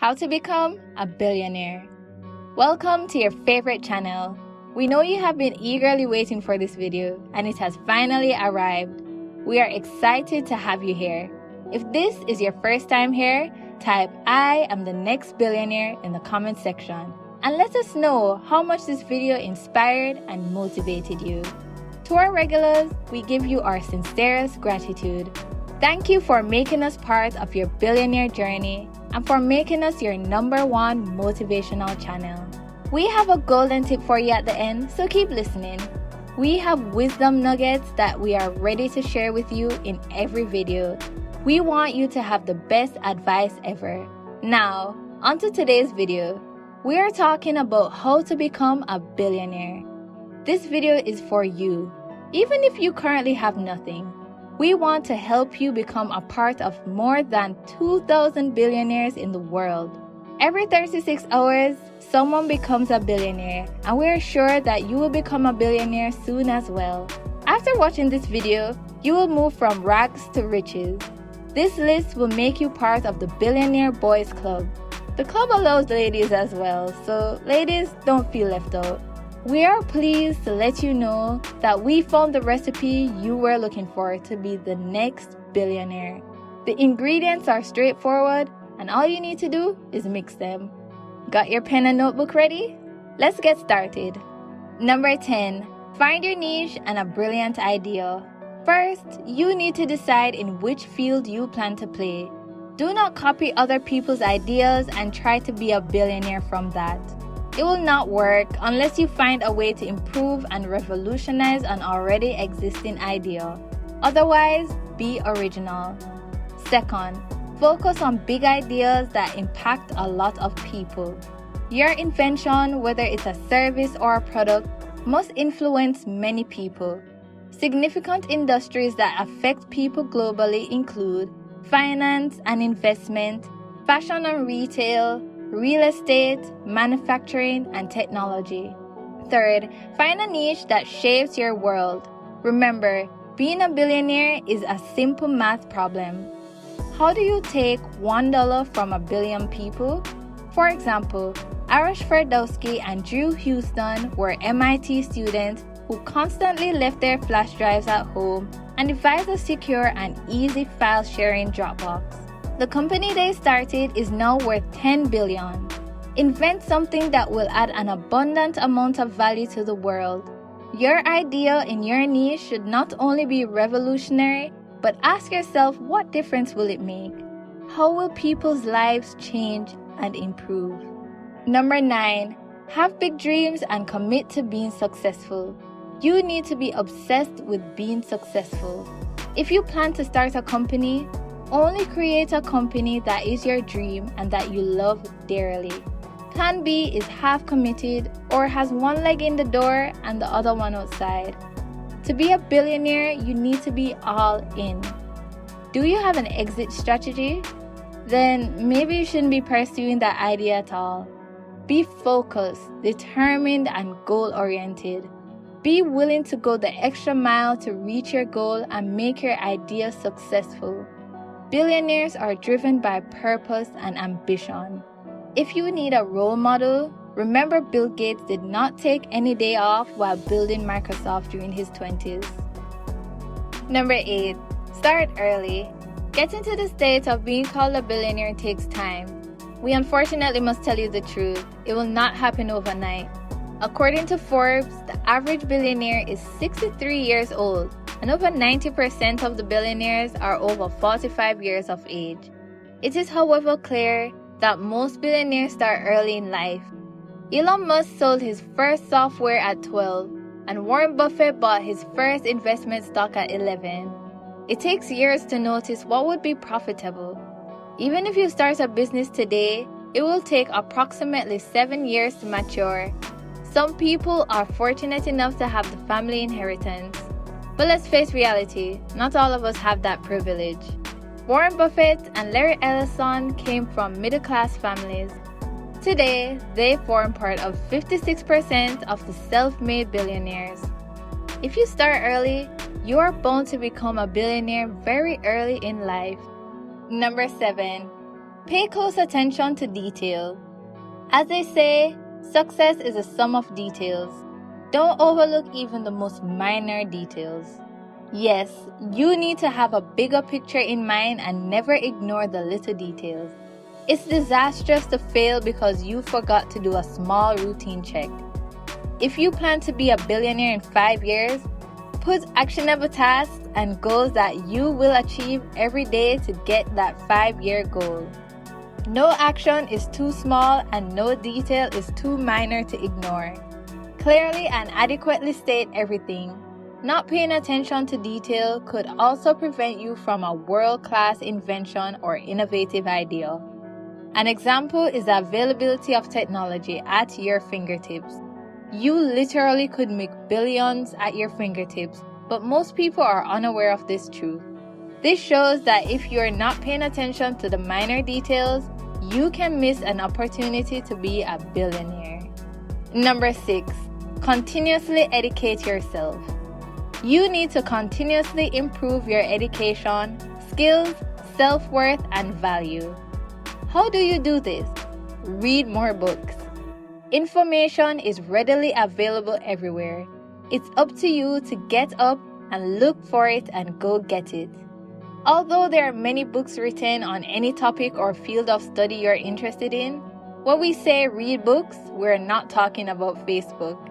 How to become a billionaire. Welcome to your favorite channel. We know you have been eagerly waiting for this video and it has finally arrived. We are excited to have you here. If this is your first time here, type "I am the next billionaire" in the comment section and let us know how much this video inspired and motivated you. To our regulars, we give you our sincerest gratitude. Thank you for making us part of your billionaire journey and for making us your #1 motivational channel. We have a golden tip for you at the end, so keep listening. We have wisdom nuggets that we are ready to share with you in every video. We want you to have the best advice ever. Now, onto today's video. We are talking about how to become a billionaire. This video is for you. Even if you currently have nothing, we want to help you become a part of more than 2,000 billionaires in the world. Every 36 hours, someone becomes a billionaire, and we are sure that you will become a billionaire soon as well. After watching this video, you will move from rags to riches. This list will make you part of the Billionaire Boys Club. The club allows ladies as well, so ladies, don't feel left out. We are pleased to let you know that we found the recipe you were looking for to be the next billionaire. The ingredients are straightforward, and all you need to do is mix them. Got your pen and notebook ready? Let's get started. Number 10. Find your niche and a brilliant idea. First, you need to decide in which field you plan to play. Do not copy other people's ideas and try to be a billionaire from that. It will not work unless you find a way to improve and revolutionize an already existing idea. Otherwise, be original. Second, focus on big ideas that impact a lot of people. Your invention, whether it's a service or a product, must influence many people. Significant industries that affect people globally include finance and investment, fashion and retail, real estate, manufacturing, and technology. Third, find a niche that shapes your world. Remember, being a billionaire is a simple math problem. How do you take $1 from a billion people? For example, Arash Ferdowsi and Drew Houston were MIT students who constantly left their flash drives at home and devised a secure and easy file sharing Dropbox. The company they started is now worth $10 billion. Invent something that will add an abundant amount of value to the world. Your idea in your niche should not only be revolutionary, but ask yourself, what difference will it make? How will people's lives change and improve? Number 9. Have big dreams and commit to being successful. You need to be obsessed with being successful. If you plan to start a company, only create a company that is your dream and that you love dearly. Plan B is half committed or has one leg in the door and the other one outside. To be a billionaire, you need to be all in. Do you have an exit strategy? Then maybe you shouldn't be pursuing that idea at all. Be focused, determined, and goal-oriented. Be willing to go the extra mile to reach your goal and make your idea successful. Billionaires are driven by purpose and ambition. If you need a role model, remember Bill Gates did not take any day off while building Microsoft during his 20s. Number 8. Start early. Getting to the state of being called a billionaire takes time. We unfortunately must tell you the truth. It will not happen overnight. According to Forbes, the average billionaire is 63 years old, and over 90% of the billionaires are over 45 years of age. It is, however, clear that most billionaires start early in life. Elon Musk sold his first software at 12, and Warren Buffett bought his first investment stock at 11. It takes years to notice what would be profitable. Even if you start a business today, it will take approximately 7 years to mature. Some people are fortunate enough to have the family inheritance. But let's face reality, not all of us have that privilege. Warren Buffett and Larry Ellison came from middle-class families. Today, they form part of 56% of the self-made billionaires. If you start early, you are bound to become a billionaire very early in life. Number 7. Pay close attention to detail. As they say, success is a sum of details. Don't overlook even the most minor details. Yes, you need to have a bigger picture in mind and never ignore the little details. It's disastrous to fail because you forgot to do a small routine check. If you plan to be a billionaire in 5 years, put actionable tasks and goals that you will achieve every day to get that 5-year goal. No action is too small and no detail is too minor to ignore. Clearly and adequately state everything. Not paying attention to detail could also prevent you from a world-class invention or innovative idea. An example is the availability of technology at your fingertips. You literally could make billions at your fingertips, but most people are unaware of this truth. This shows that if you are not paying attention to the minor details, you can miss an opportunity to be a billionaire. Number 6. Continuously educate yourself. You need to continuously improve your education, skills, self-worth, and value. How do you do this? Read more books. Information is readily available everywhere. It's up to you to get up and look for it and go get it. Although there are many books written on any topic or field of study you're interested in, when we say read books, we're not talking about Facebook.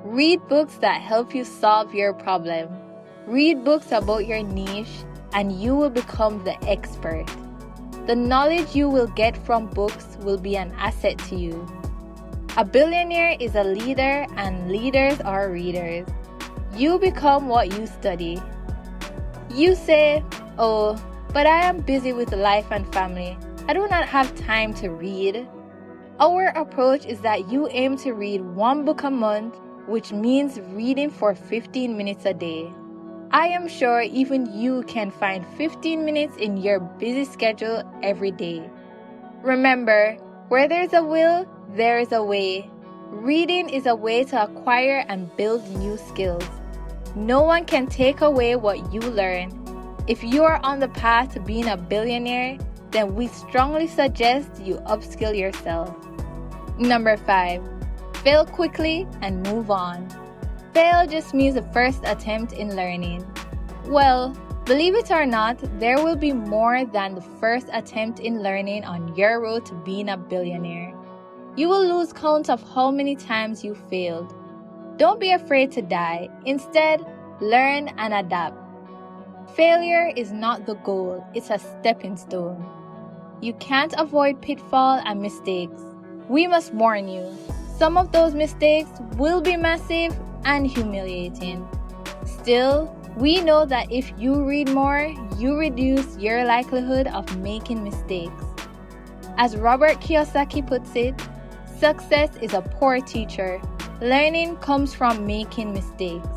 Read books that help you solve your problem. Read books about your niche and you will become the expert. The knowledge you will get from books will be an asset to you. A billionaire is a leader and leaders are readers. You become what you study. You say, "Oh, but I am busy with life and family. I do not have time to read." Our approach is that you aim to read 1 book a month, which means reading for 15 minutes a day. I am sure even you can find 15 minutes in your busy schedule every day. Remember, where there's a will, there is a way. Reading is a way to acquire and build new skills. No one can take away what you learn. If you are on the path to being a billionaire, then we strongly suggest you upskill yourself. Number 5. Fail quickly and move on. Fail just means the first attempt in learning. Well, believe it or not, there will be more than the first attempt in learning on your road to being a billionaire. You will lose count of how many times you failed. Don't be afraid to die. Instead, learn and adapt. Failure is not the goal, it's a stepping stone. You can't avoid pitfall and mistakes. We must warn you. Some of those mistakes will be massive and humiliating. Still, we know that if you read more, you reduce your likelihood of making mistakes. As Robert Kiyosaki puts it, success is a poor teacher. Learning comes from making mistakes.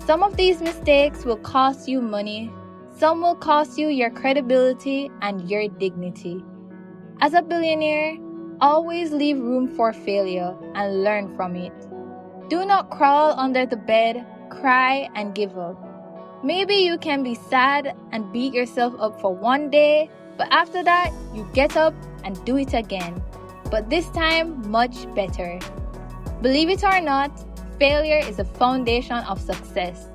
Some of these mistakes will cost you money. Some will cost you your credibility and your dignity. As a billionaire, always leave room for failure and learn from it. Do not crawl under the bed, cry, and give up. Maybe you can be sad and beat yourself up for 1 day, but after that, you get up and do it again. But this time, much better. Believe it or not, failure is the foundation of success.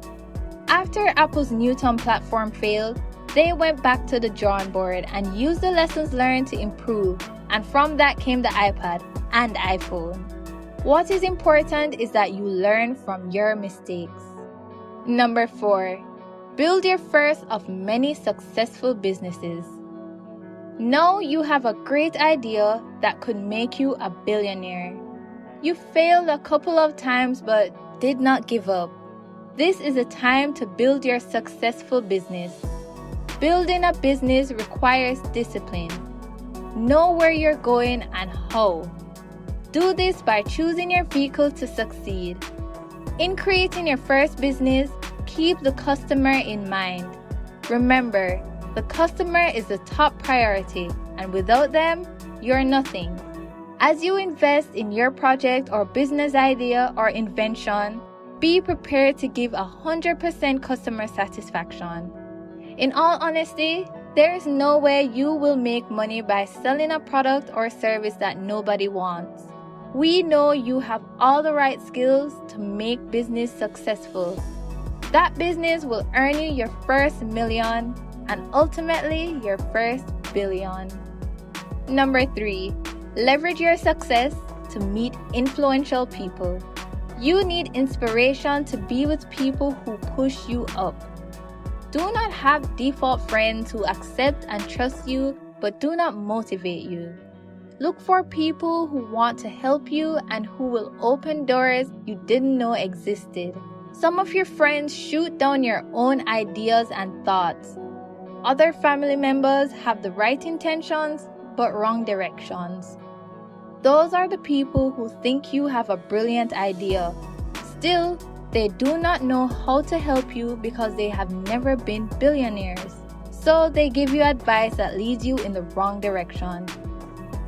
After Apple's Newton platform failed, they went back to the drawing board and used the lessons learned to improve, and from that came the iPad and iPhone. What is important is that you learn from your mistakes. Number 4. Build your first of many successful businesses. Now you have a great idea that could make you a billionaire. You failed a couple of times but did not give up. This is a time to build your successful business. Building a business requires discipline. Know where you're going and how. Do this by choosing your vehicle to succeed. In creating your first business, keep the customer in mind. Remember, the customer is the top priority, and without them, you're nothing. As you invest in your project or business idea or invention, be prepared to give 100% customer satisfaction. In all honesty, There is no way you will make money by selling a product or service that nobody wants. We know you have all the right skills to make business successful. That business will earn you your first million and ultimately your first billion. Number 3, leverage your success to meet influential people. You need inspiration to be with people who push you up. Do not have default friends who accept and trust you but do not motivate you. Look for people who want to help you and who will open doors you didn't know existed. Some of your friends shoot down your own ideas and thoughts. Other family members have the right intentions but wrong directions. Those are the people who think you have a brilliant idea. Still, they do not know how to help you because they have never been billionaires. So they give you advice that leads you in the wrong direction.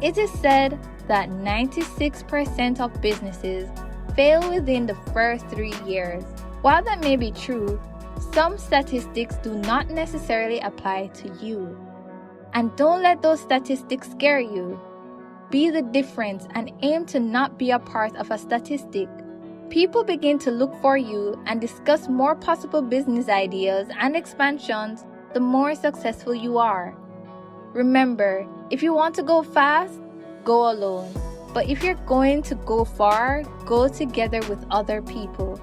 It is said that 96% of businesses fail within the first 3 years. While that may be true, some statistics do not necessarily apply to you. And don't let those statistics scare you. Be the difference and aim to not be a part of a statistic. People begin to look for you and discuss more possible business ideas and expansions the more successful you are. Remember, if you want to go fast, go alone. But if you're going to go far, go together with other people.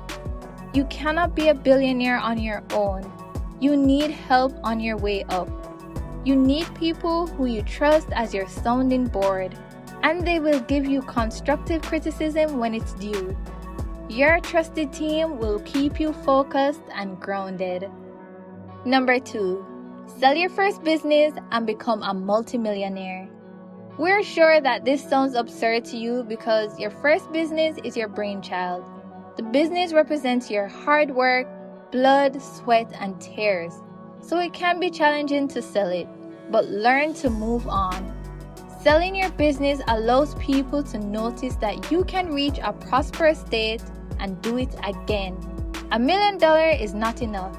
You cannot be a billionaire on your own. You need help on your way up. You need people who you trust as your sounding board, and they will give you constructive criticism when it's due. Your trusted team will keep you focused and grounded. Number 2, sell your first business and become a multimillionaire. We're sure that this sounds absurd to you because your first business is your brainchild. The business represents your hard work, blood, sweat, and tears. So it can be challenging to sell it, but learn to move on. Selling your business allows people to notice that you can reach a prosperous state and do it again. $1 million is not enough.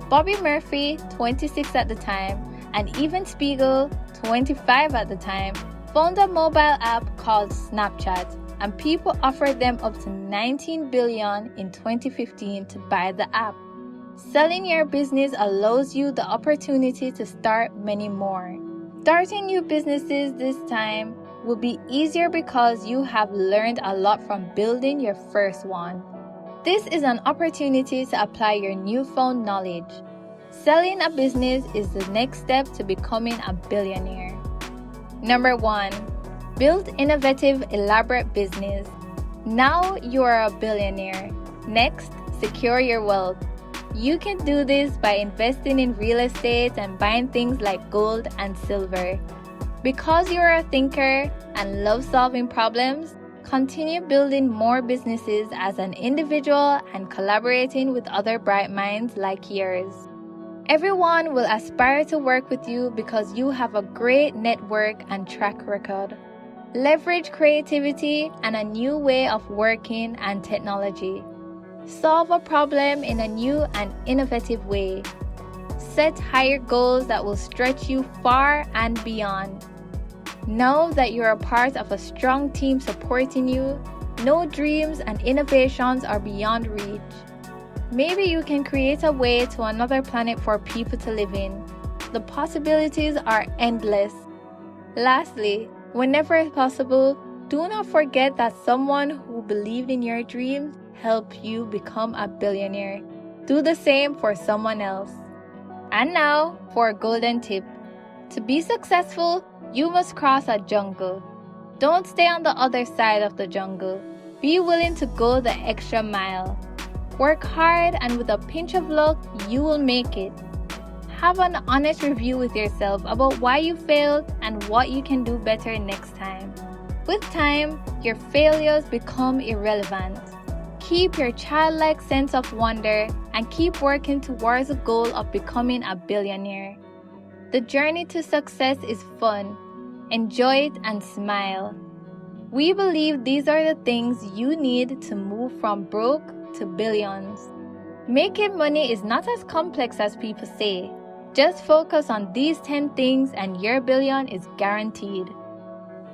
Bobby Murphy, 26 at the time, and Evan Spiegel, 25 at the time, found a mobile app called Snapchat, and people offered them up to $19 billion in 2015 to buy the app. Selling your business allows you the opportunity to start many more. Starting new businesses this time will be easier because you have learned a lot from building your first one. This is an opportunity to apply your newfound knowledge. Selling a business is the next step to becoming a billionaire. Number 1, build innovative, elaborate business. Now you are a billionaire. Next, secure your wealth. You can do this by investing in real estate and buying things like gold and silver. Because you are a thinker and love solving problems, continue building more businesses as an individual and collaborating with other bright minds like yours. Everyone will aspire to work with you because you have a great network and track record. Leverage creativity and a new way of working and technology. Solve a problem in a new and innovative way. Set higher goals that will stretch you far and beyond. Know that you're a part of a strong team supporting you. No dreams and innovations are beyond reach. Maybe you can create a way to another planet for people to live in. The possibilities are endless. Lastly, whenever possible, do not forget that someone who believed in your dreams helped you become a billionaire. Do the same for someone else. And now for a golden tip. To be successful, you must cross a jungle. Don't stay on the other side of the jungle. Be willing to go the extra mile. Work hard, and with a pinch of luck, you will make it. Have an honest review with yourself about why you failed and what you can do better next time. With time, your failures become irrelevant. Keep your childlike sense of wonder and keep working towards the goal of becoming a billionaire. The journey to success is fun. Enjoy it and smile. We believe these are the things you need to move from broke to billions. Making money is not as complex as people say. Just focus on these 10 things and your billion is guaranteed.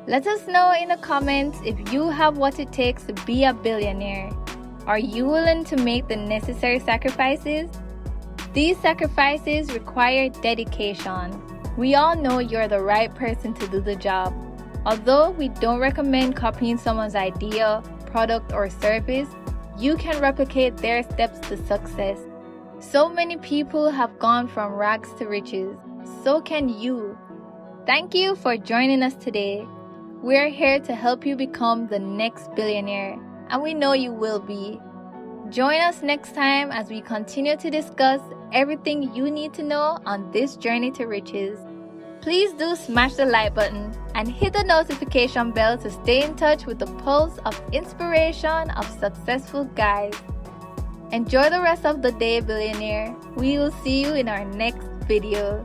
Let us know in the comments if you have what it takes to be a billionaire. Are you willing to make the necessary sacrifices? These sacrifices require dedication. We all know you're the right person to do the job. Although we don't recommend copying someone's idea, product, or service, you can replicate their steps to success. So many people have gone from rags to riches. So can you. Thank you for joining us today. We're here to help you become the next billionaire, and we know you will be. Join us next time as we continue to discuss everything you need to know on this journey to riches. Please do smash the like button and hit the notification bell to stay in touch with the pulse of inspiration of successful guys. Enjoy the rest of the day, billionaire. We will see you in our next video.